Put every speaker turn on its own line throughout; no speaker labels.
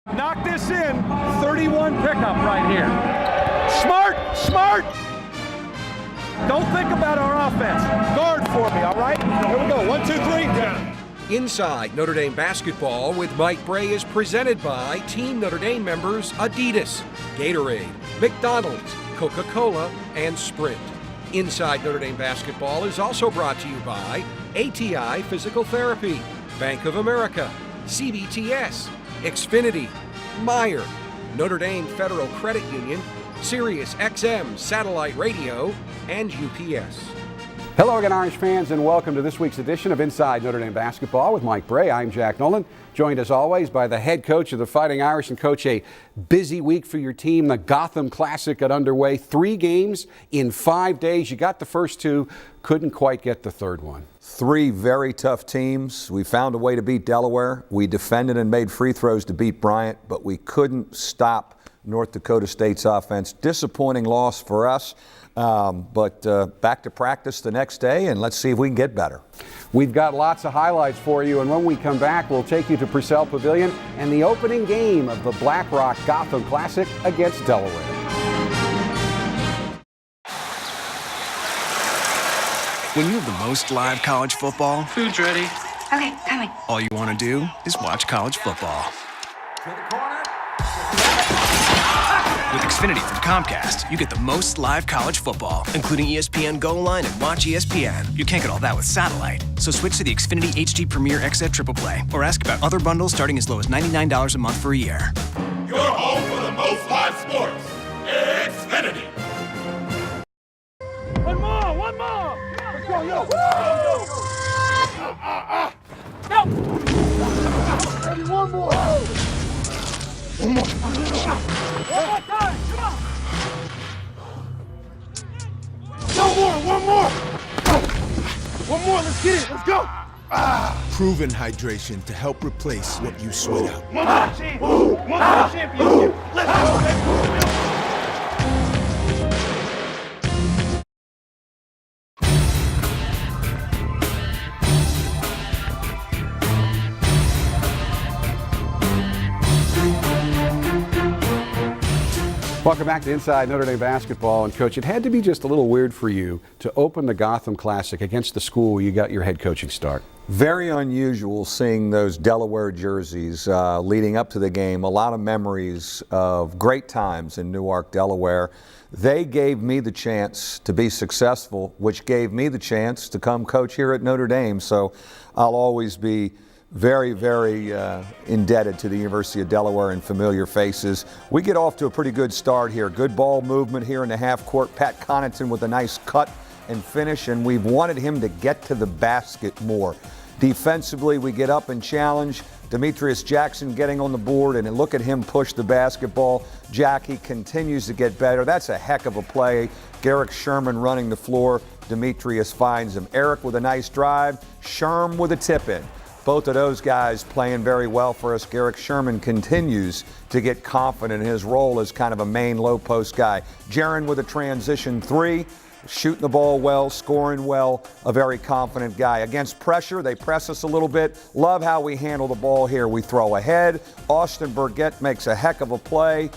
Knock this in. 31 pickup right here. Smart. Don't think about our offense. Guard for me, all right? Here we go. 1, 2, 3. Down.
Inside Notre Dame Basketball with Mike Brey is presented by Team Notre Dame members Adidas, Gatorade, McDonald's, Coca-Cola, and Sprint. Inside Notre Dame Basketball is also brought to you by ATI Physical Therapy, Bank of America, CBTS, Xfinity, Meyer, Notre Dame Federal Credit Union, Sirius XM Satellite Radio, and UPS.
Hello again, Irish fans, and welcome to this week's edition of Inside Notre Dame Basketball with Mike Brey. I'm Jack Nolan, joined as always by the head coach of the Fighting Irish. And Coach, a busy week for your team. The Gotham Classic got underway. 3 games in 5 days. You got the first 2, couldn't quite get the third one.
3 very tough teams. We found a way to beat Delaware. We defended and made free throws to beat Bryant, but we couldn't stop North Dakota State's offense. Disappointing loss for us. But back to practice the next day, and let's see if we can get better.
We've got lots of highlights for you, and when we come back, we'll take you to Purcell Pavilion and the opening game of the Black Rock Gotham Classic against Delaware.
When you have the most live college football,
food's ready.
Okay, coming.
All you want to do is watch college football. With Xfinity from Comcast, you get the most live college football, including ESPN Go Line and Watch ESPN. You can't get all that with satellite. So switch to the Xfinity HD Premier XZ Triple Play or ask about other bundles starting as low as $99 a month for a year.
Your home for the most live sports. Xfinity.
One more. Let's go, yo. One more. One more time, come on! One more, let's get it, let's go!
Proven hydration to help replace what you sweat out.
One more championship, let's go!
Welcome back to Inside Notre Dame Basketball. And Coach, it had to be just a little weird for you to open the Gotham Classic against the school where you got your head coaching start.
Very unusual seeing those Delaware jerseys leading up to the game. A lot of memories of great times in Newark, Delaware. They gave me the chance to be successful, which gave me the chance to come coach here at Notre Dame. So I'll always be very, very indebted to the University of Delaware and familiar faces. We get off to a pretty good start here. Good ball movement here in the half court. Pat Connaughton with a nice cut and finish, and we've wanted him to get to the basket more. Defensively, we get up and challenge. Demetrius Jackson getting on the board, and look at him push the basketball. Jackie continues to get better. That's a heck of a play. Garrick Sherman running the floor. Demetrius finds him. Eric with a nice drive. Sherm with a tip-in. Both of those guys playing very well for us. Garrick Sherman continues to get confident in his role as kind of a main low post guy. Jaron with a transition 3, shooting the ball well, scoring well, a very confident guy. Against pressure, they press us a little bit. Love how we handle the ball here. We throw ahead. Austin Burgett makes a heck of a play,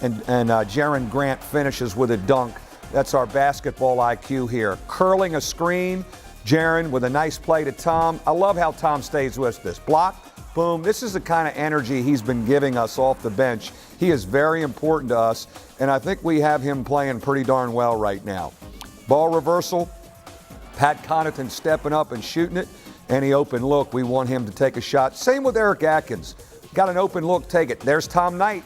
and Jaron Grant finishes with a dunk. That's our basketball IQ here. Curling a screen. Jaron with a nice play to Tom. I love how Tom stays with this. Block, boom. This is the kind of energy he's been giving us off the bench. He is very important to us, and I think we have him playing pretty darn well right now. Ball reversal, Pat Connaughton stepping up and shooting it. Any open look, we want him to take a shot. Same with Eric Atkins. Got an open look, take it. There's Tom Knight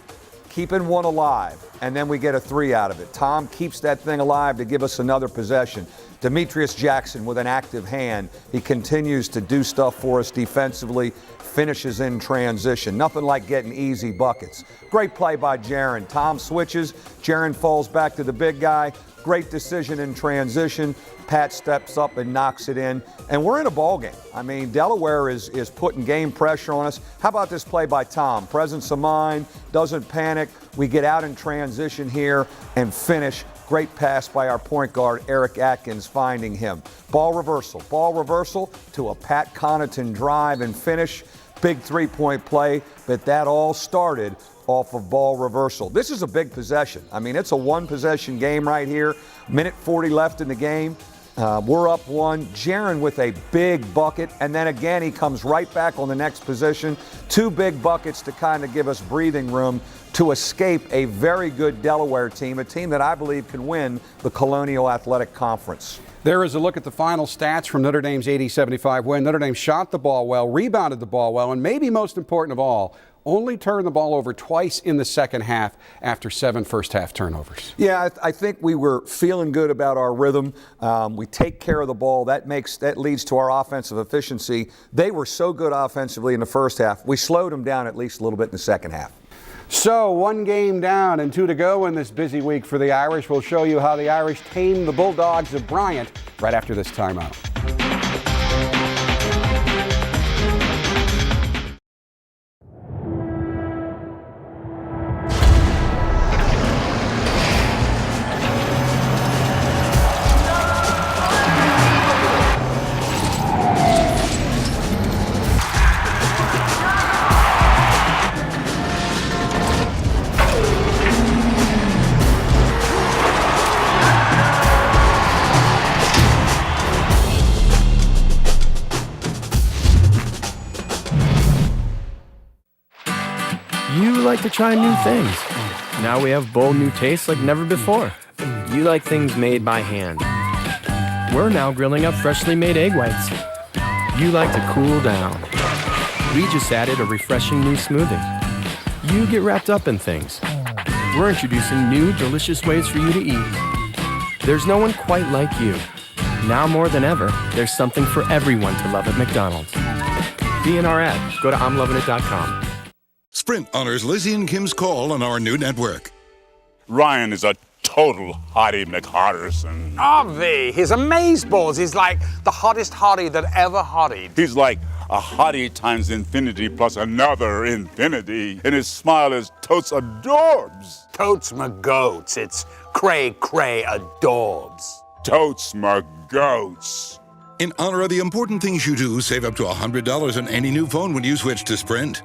keeping one alive, and then we get a 3 out of it. Tom keeps that thing alive to give us another possession. Demetrius Jackson with an active hand. He continues to do stuff for us defensively, finishes in transition. Nothing like getting easy buckets. Great play by Jaron. Tom switches. Jaron falls back to the big guy. Great decision in transition. Pat steps up and knocks it in. And we're in a ball game. I mean, Delaware is putting game pressure on us. How about this play by Tom? Presence of mind, doesn't panic. We get out in transition here and finish. Great pass by our point guard, Eric Atkins, finding him. Ball reversal to a Pat Connaughton drive and finish. big three-point play, but that all started off of ball reversal. This is a big possession. I mean, it's a one-possession game right here. Minute 40 left in the game. We're up one. Jaron with a big bucket, and then again he comes right back on the next possession. Two big buckets to kind of give us breathing room to escape a very good Delaware team, a team that I believe can win the Colonial Athletic Conference.
There is a look at the final stats from Notre Dame's 80-75 win. Notre Dame shot the ball well, rebounded the ball well, and maybe most important of all, only turned the ball over twice in the second half after 7 first-half turnovers.
Yeah, I think we were feeling good about our rhythm. We take care of the ball. That leads to our offensive efficiency. They were so good offensively in the first half. We slowed them down at least a little bit in the second half.
So 1 game down and 2 to go in this busy week for the Irish. We'll show you how the Irish tamed the Bulldogs of Bryant right after this timeout.
You like to try new things. Now we have bold new tastes like never before. You like things made by hand. We're now grilling up freshly made egg whites. You like to cool down. We just added a refreshing new smoothie. You get wrapped up in things. We're introducing new delicious ways for you to eat. There's no one quite like you. Now more than ever, there's something for everyone to love at McDonald's. Be in our ad. Go to I'mLovinIt.com.
Sprint honors Lizzie and Kim's call on our new network.
Ryan is a total hottie McHotterson.
Avi, his amazeballs is like the hottest hottie that ever hottied.
He's like a hottie times infinity plus another infinity, and his smile is totes adorbs.
Totes my goats, it's cray adorbs.
Totes my goats.
In honor of the important things you do, save up to $100 on any new phone when you switch to Sprint.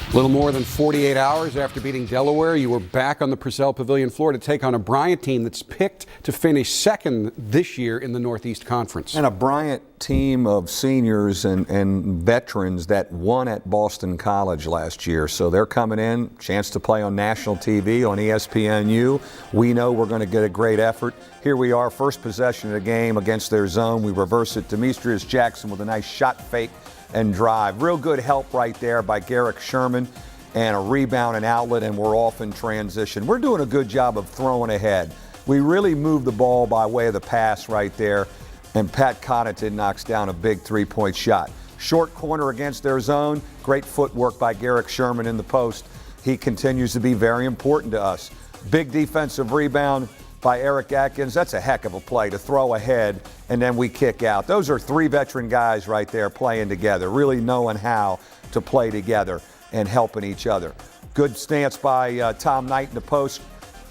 A little more than 48 hours after beating Delaware, you were back on the Purcell Pavilion floor to take on a Bryant team that's picked to finish second this year in the Northeast Conference.
And a Bryant team of seniors and veterans that won at Boston College last year. So they're coming in, chance to play on national TV, on ESPNU. We know we're going to get a great effort. Here we are, first possession of the game against their zone. We reverse it. Demetrius Jackson with a nice shot fake and drive. Real good help right there by Garrick Sherman, and a rebound and outlet, and we're off in transition. We're doing a good job of throwing ahead. We really moved the ball by way of the pass right there, and Pat Connaughton knocks down a big three-point shot. Short corner against their zone. Great footwork by Garrick Sherman in the post. He continues to be very important to us. Big defensive rebound by Eric Atkins. That's a heck of a play to throw ahead, and then we kick out. Those are 3 veteran guys right there playing together, really knowing how to play together and helping each other. Good stance by Tom Knight in the post.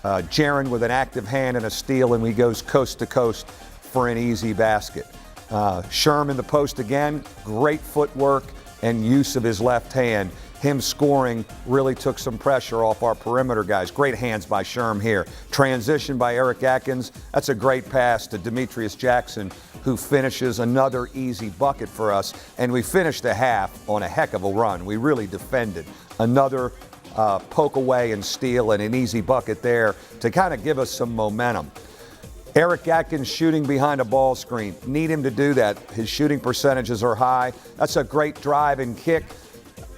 Jaron with an active hand and a steal, and he goes coast to coast for an easy basket. Sherman in the post again. Great footwork and use of his left hand. Him scoring really took some pressure off our perimeter guys. Great hands by Sherm here. Transition by Eric Atkins. That's a great pass to Demetrius Jackson, who finishes another easy bucket for us. And we finished the half on a heck of a run. We really defended. Another poke away and steal and an easy bucket there to kind of give us some momentum. Eric Atkins shooting behind a ball screen. Need him to do that. His shooting percentages are high. That's a great drive and kick.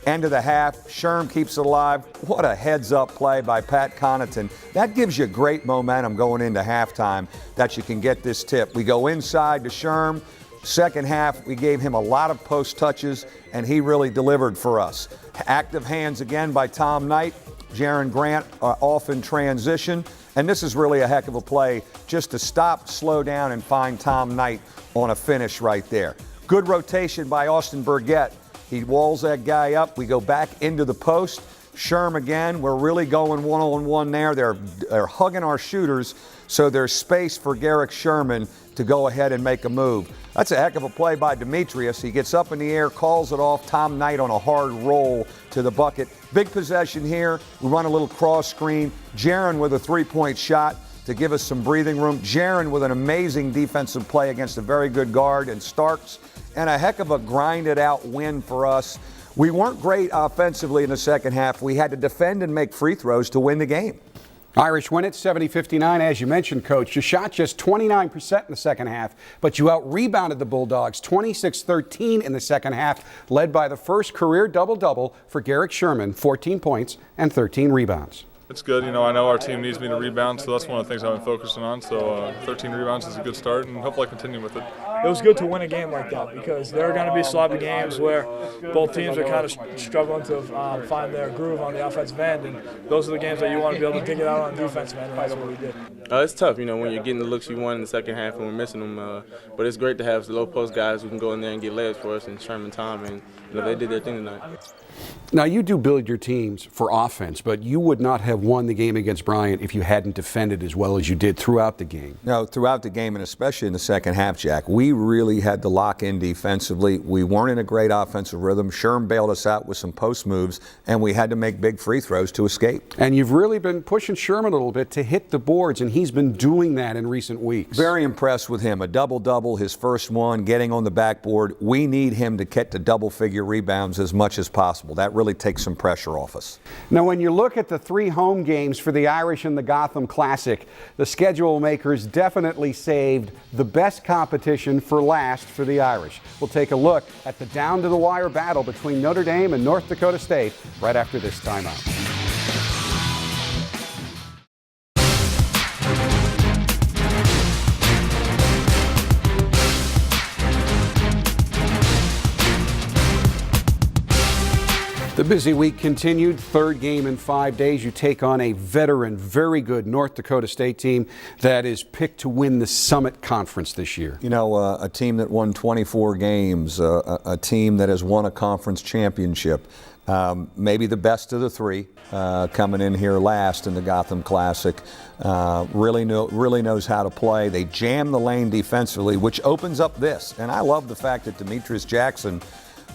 End of the half, Sherm keeps it alive. What a heads-up play by Pat Connaughton. That gives you great momentum going into halftime that you can get this tip. We go inside to Sherm. Second half, we gave him a lot of post touches, and he really delivered for us. Active hands again by Tom Knight. Jaron Grant off in transition. And this is really a heck of a play just to stop, slow down, and find Tom Knight on a finish right there. Good rotation by Austin Burgett. He walls that guy up. We go back into the post. Sherm again, we're really going one-on-one there. They're hugging our shooters, so there's space for Garrick Sherman to go ahead and make a move. That's a heck of a play by Demetrius. He gets up in the air, calls it off. Tom Knight on a hard roll to the bucket. Big possession here. We run a little cross screen. Jaron with a three-point shot to give us some breathing room. Jaron with an amazing defensive play against a very good guard and Starks, and a heck of a grinded-out win for us. We weren't great offensively in the second half. We had to defend and make free throws to win the game.
Irish win it 70-59, as you mentioned, Coach. You shot just 29% in the second half, but you out-rebounded the Bulldogs 26-13 in the second half, led by the first career double-double for Garrick Sherman, 14 points and 13 rebounds.
It's good. I know our team needs me to rebound, so that's one of the things I've been focusing on. So 13 rebounds is a good start, and hopefully I continue with it.
It was good to win a game like that because there are going to be sloppy games where both teams are kind of struggling to find their groove on the offensive end, and those are the games that you want to be able to dig it out on the defensive end, and that's what we did.
It's tough, when you're getting the looks you want in the second half and we're missing them. But it's great to have the low post guys who can go in there and get layups for us, and Sherman, Tom, and they did their thing tonight.
Now, you do build your teams for offense, but you would not have won the game against Bryant if you hadn't defended as well as you did throughout the game.
No, throughout the game, and especially in the second half, Jack, we really had to lock in defensively. We weren't in a great offensive rhythm. Sherm bailed us out with some post moves, and we had to make big free throws to escape.
And you've really been pushing Sherman a little bit to hit the boards, and he's been doing that in recent weeks.
Very impressed with him. A double-double, his first one, getting on the backboard. We need him to get to double-figure rebounds as much as possible. That really takes some pressure off us.
Now, when you look at the 3 home games for the Irish in the Gotham Classic, the schedule makers definitely saved the best competition for last for the Irish. We'll take a look at the down-to-the-wire battle between Notre Dame and North Dakota State right after this timeout. The busy week continued. Third game in 5 days. You take on a veteran, very good North Dakota State team that is picked to win the Summit Conference this year.
A team that won 24 games, a team that has won a conference championship, maybe the best of the 3 coming in here last in the Gotham Classic. Really knows how to play. They jam the lane defensively, which opens up this. And I love the fact that Demetrius Jackson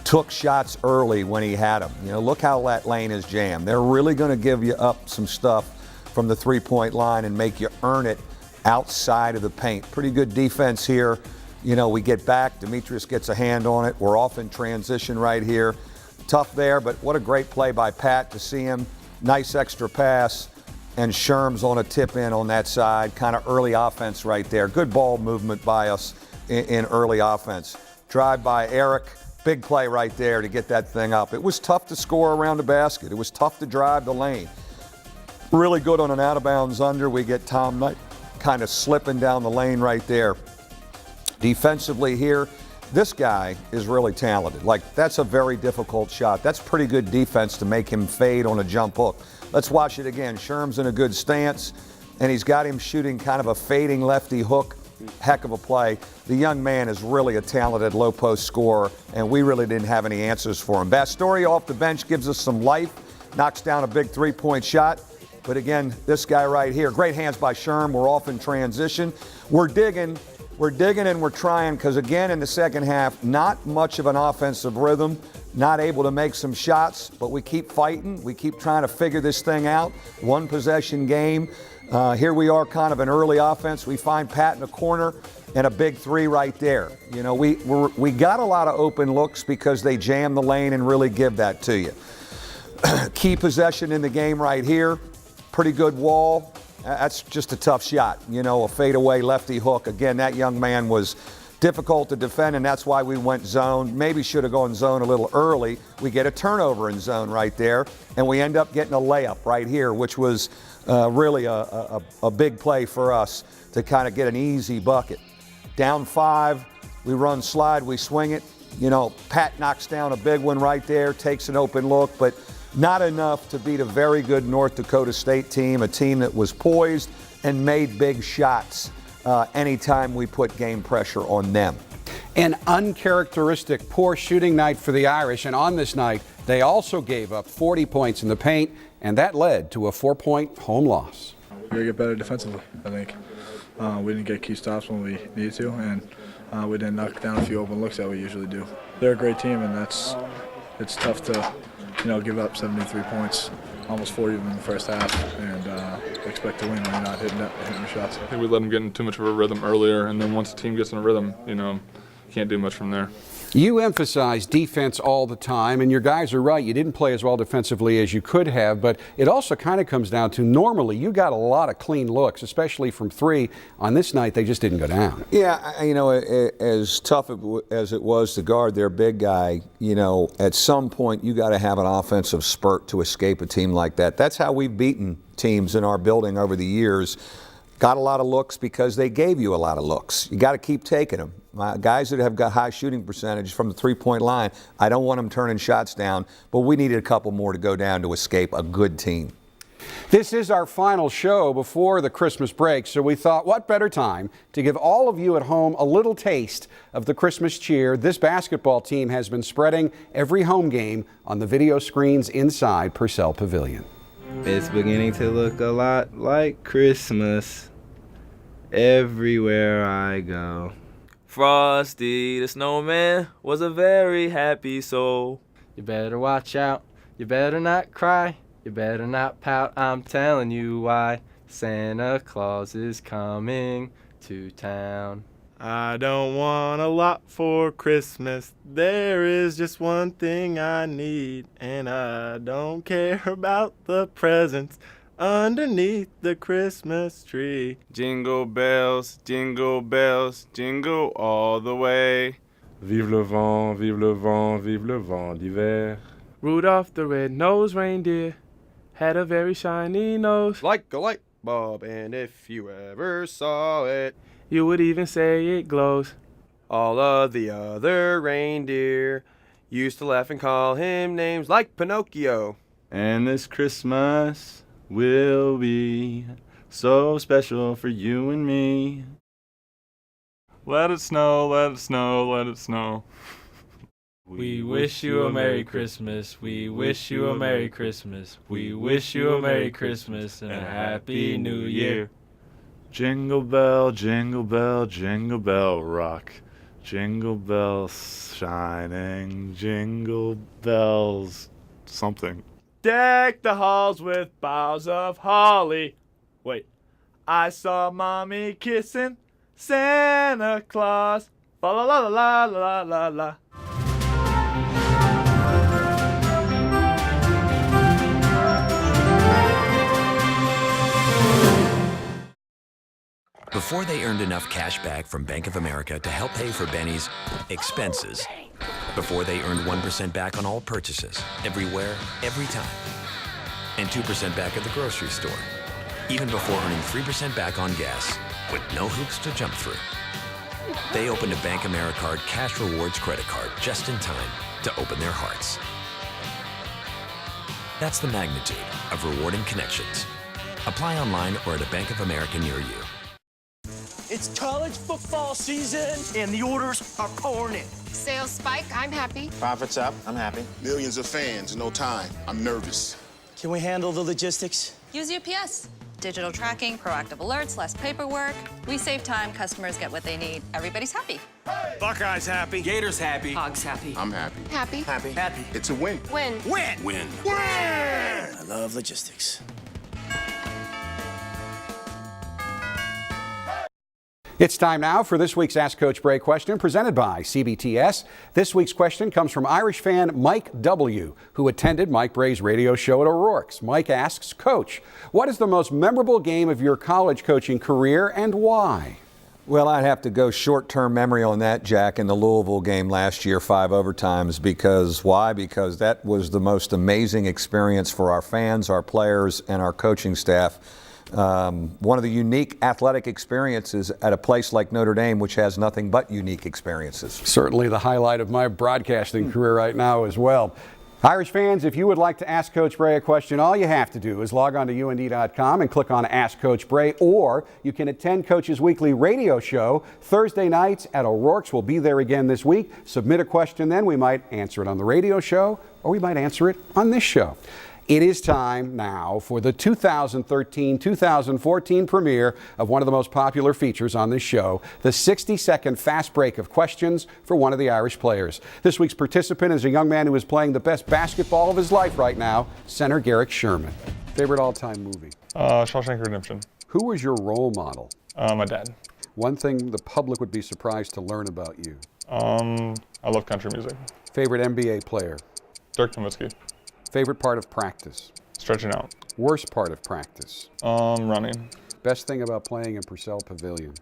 took shots early when he had them. Look how that lane is jammed. They're really going to give you up some stuff from the three-point line and make you earn it outside of the paint. Pretty good defense here. We get back. Demetrius gets a hand on it. We're off in transition right here. Tough there, but what a great play by Pat to see him. Nice extra pass, and Sherm's on a tip-in on that side. Kind of early offense right there. Good ball movement by us in early offense. Drive by Eric. Big play right there to get that thing up. It was tough to score around the basket. It was tough to drive the lane. Really good on an out-of-bounds under. We get Tom Knight kind of slipping down the lane right there. Defensively here, this guy is really talented. That's a very difficult shot. That's pretty good defense to make him fade on a jump hook. Let's watch it again. Sherm's in a good stance, and he's got him shooting kind of a fading lefty hook. Heck of a play. The young man is really a talented low post scorer, and we really didn't have any answers for him. Bastoria off the bench gives us some life, knocks down a big three-point shot. But again, this guy right here, great hands by Sherm. We're off in transition. We're digging and we're trying because, again, in the second half, not much of an offensive rhythm, not able to make some shots, but we keep fighting. We keep trying to figure this thing out. One possession game. Here we are, kind of an early offense. We find Pat in the corner and a big 3 right there. We got a lot of open looks because they jam the lane and really give that to you. Key possession in the game right here. Pretty good wall. That's just a tough shot. A fadeaway lefty hook. Again, that young man was difficult to defend, and that's why we went zone. Maybe should have gone zone a little early. We get a turnover in zone right there, and we end up getting a layup right here, which was really a big play for us to kind of get an easy bucket. Down 5, we run slide, we swing it. Pat knocks down a big one right there, takes an open look, but not enough to beat a very good North Dakota State team, a team that was poised and made big shots anytime we put game pressure on them.
An uncharacteristic poor shooting night for the Irish, and on this night, they also gave up 40 points in the paint, and that led to a 4-point home loss.
We got to get better defensively, I think. We didn't get key stops when we needed to, and we didn't knock down a few open looks that we usually do. They're a great team, and it's tough to, give up 73 points, almost 40 of them in the first half, and expect to win when you're not hitting your shots.
I think we let them get in too much of a rhythm earlier, and then once the team gets in a rhythm, can't do much from there.
You emphasize defense all the time, and your guys are right. You didn't play as well defensively as you could have, but it also kind of comes down to normally you got a lot of clean looks, especially from three. On this night, they just didn't go down.
Yeah, as tough as it was to guard their big guy, at some point you got to have an offensive spurt to escape a team like that. That's how we've beaten teams in our building over the years. Got a lot of looks because they gave you a lot of looks. You got to keep taking them. Guys that have got high shooting percentage from the three-point line, I don't want them turning shots down, but we needed a couple more to go down to escape a good team.
This is our final show before the Christmas break, so we thought what better time to give all of you at home a little taste of the Christmas cheer this basketball team has been spreading every home game on the video screens inside Purcell Pavilion.
It's beginning to look a lot like Christmas everywhere I go. Frosty the snowman was a very happy soul.
You better watch out, you better not cry, you better not pout, I'm telling you why. Santa Claus is coming to town.
I don't want a lot for Christmas. There is just one thing I need, and I don't care about the presents underneath the Christmas tree. Jingle bells, jingle all the way.
Vive le vent, vive le vent, vive le vent d'hiver.
Rudolph the red-nosed reindeer had a very shiny nose,
like a light bulb, and if you ever saw it,
you would even say it glows.
All of the other reindeer used to laugh and call him names like Pinocchio.
And this Christmas will be so special for you and me.
Let it snow, let it snow, let it snow.
We wish you a Merry Christmas. We wish you a Merry Christmas. We wish you a Merry Christmas and a Happy New Year.
Jingle bell, jingle bell, jingle bell rock. Jingle bells shining, jingle bells something.
Deck the halls with boughs of holly. Wait, I saw Mommy kissing Santa Claus. La la la la la la la.
Before they earned enough cash back from Bank of America to help pay for Benny's expenses. Before they earned 1% back on all purchases, everywhere, every time. And 2% back at the grocery store. Even before earning 3% back on gas, with no hoops to jump through. They opened a Bank Americard Cash Rewards credit card just in time to open their hearts. That's the magnitude of rewarding connections. Apply online or at a Bank of America near you.
It's college football season, and the orders are pouring in.
Sales spike, I'm happy.
Profits up, I'm happy.
Millions of fans, no time. I'm nervous.
Can we handle the logistics?
Use UPS. Digital tracking, proactive alerts, less paperwork. We save time, customers get what they need. Everybody's happy.
Hey! Buckeyes happy. Gators happy.
Hogs happy.
I'm happy.
Happy.
Happy. Happy.
It's a win.
Win.
Win.
Win.
Win. I love logistics.
It's time now for this week's Ask Coach Brey question presented by CBTS. This week's question comes from Irish fan Mike W., who attended Mike Brey's radio show at O'Rourke's. Mike asks, Coach, what is the most memorable game of your college coaching career and why?
Well, I'd have to go short-term memory on that, Jack, in the Louisville game last year, 5 overtimes. Because why? Because that was the most amazing experience for our fans, our players, and our coaching staff. One of the unique athletic experiences at a place like Notre Dame, which has nothing but unique experiences.
Certainly the highlight of my broadcasting career right now as well. Irish fans, if you would like to ask Coach Brey a question, all you have to do is log on to UND.com and click on Ask Coach Brey, or you can attend Coach's weekly radio show Thursday nights at O'Rourke's. We'll be there again this week. Submit a question then. We might answer it on the radio show, or we might answer it on this show. It is time now for the 2013-2014 premiere of one of the most popular features on this show, the 60-second fast break of questions for one of the Irish players. This week's participant is a young man who is playing the best basketball of his life right now, center Garrick Sherman. Favorite all-time movie?
Shawshank Redemption.
Who was your role model?
My dad.
One thing the public would be surprised to learn about you?
I love country music.
Favorite NBA player?
Dirk Nowitzki.
Favorite part of practice?
Stretching out.
Worst part of practice?
Running.
Best thing about playing in Purcell Pavilion?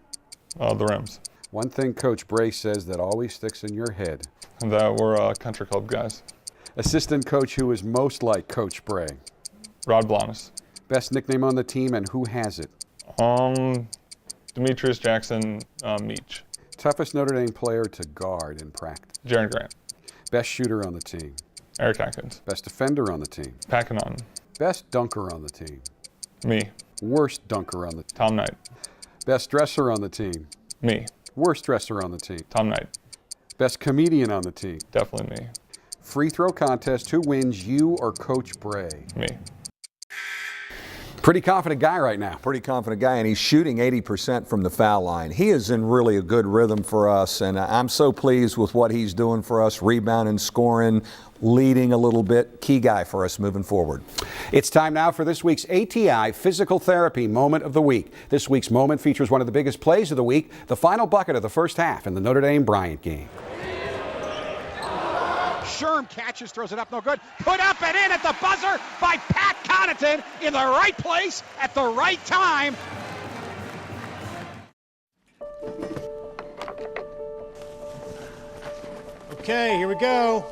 The rims.
One thing Coach Brey says that always sticks in your head?
That we're country club guys.
Assistant coach who is most like Coach Brey?
Rod Blanis.
Best nickname on the team and who has it?
Demetrius Jackson, Meach.
Toughest Notre Dame player to guard in practice?
Jaron Grant.
Best shooter on the team?
Eric Atkins.
Best defender on the team?
Pat Connaughton.
Best dunker on the team?
Me.
Worst dunker on the team?
Tom Knight.
Best dresser on the team?
Me.
Worst dresser on the team?
Tom Knight.
Best comedian on the team?
Definitely me.
Free throw contest, who wins, you or Coach Brey?
Me.
Pretty confident guy right now.
Pretty confident guy, and he's shooting 80% from the foul line. He is in really a good rhythm for us, and I'm so pleased with what he's doing for us, rebounding, scoring, leading a little bit. Key guy for us moving forward.
It's time now for this week's ATI Physical Therapy Moment of the Week. This week's moment features one of the biggest plays of the week, the final bucket of the first half in the Notre Dame Bryant game.
Sherm catches, throws it up, no good. Put up and in at the buzzer by Pat Connaughton in the right place at the right time.
Okay, here we go.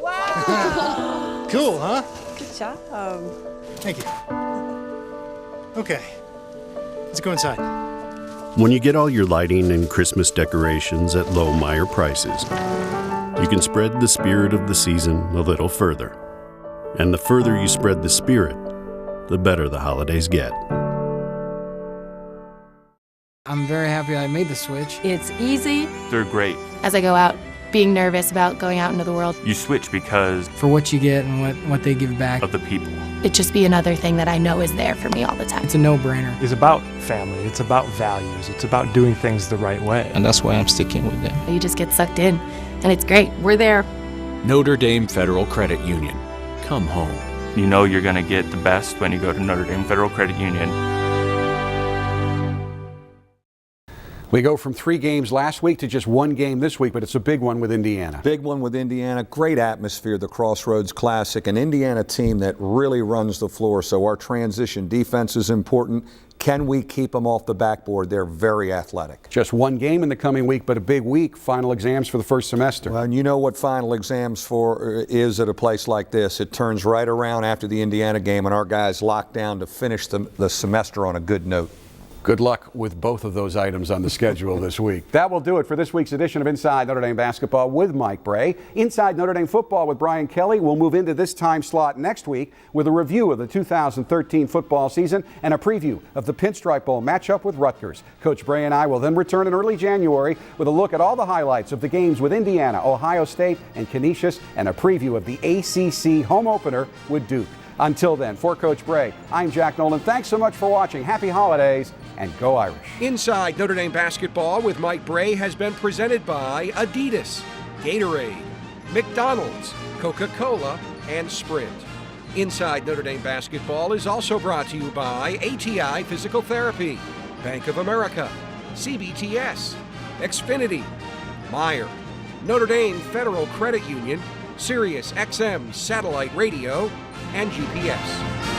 Wow.
Cool, huh?
Good job.
Thank you. Okay, let's go inside.
When you get all your lighting and Christmas decorations at low Meyer prices, you can spread the spirit of the season a little further. And the further you spread the spirit, the better the holidays get.
I'm very happy I made the switch.
It's easy.
They're great.
As I go out, being nervous about going out into the world.
You switch because
for what you get and what they give back.
Of the people.
It'd just be another thing that I know is there for me all the time.
It's a no-brainer.
It's about family. It's about values. It's about doing things the right way.
And that's why I'm sticking with them.
You just get sucked in, and it's great. We're there.
Notre Dame Federal Credit Union. Come home.
You know you're going to get the best when you go to Notre Dame Federal Credit Union.
We go from 3 games last week to just 1 game this week, but it's a big one with Indiana.
Big one with Indiana. Great atmosphere, the Crossroads Classic. An Indiana team that really runs the floor, so our transition defense is important. Can we keep them off the backboard? They're very athletic.
Just 1 game in the coming week, but a big week. Final exams for the first semester.
Well, and you know what final exams is at a place like this. It turns right around after the Indiana game, and our guys lock down to finish the semester on a good note.
Good luck with both of those items on the schedule this week. That will do it for this week's edition of Inside Notre Dame Basketball with Mike Brey. Inside Notre Dame Football with Brian Kelly will move into this time slot next week with a review of the 2013 football season and a preview of the Pinstripe Bowl matchup with Rutgers. Coach Brey and I will then return in early January with a look at all the highlights of the games with Indiana, Ohio State, and Canisius, and a preview of the ACC home opener with Duke. Until then, for Coach Brey, I'm Jack Nolan. Thanks so much for watching. Happy holidays, and go Irish.
Inside Notre Dame Basketball with Mike Brey has been presented by Adidas, Gatorade, McDonald's, Coca-Cola, and Sprint. Inside Notre Dame Basketball is also brought to you by ATI Physical Therapy, Bank of America, CBTS, Xfinity, Meyer, Notre Dame Federal Credit Union, Sirius XM Satellite Radio, and GPS.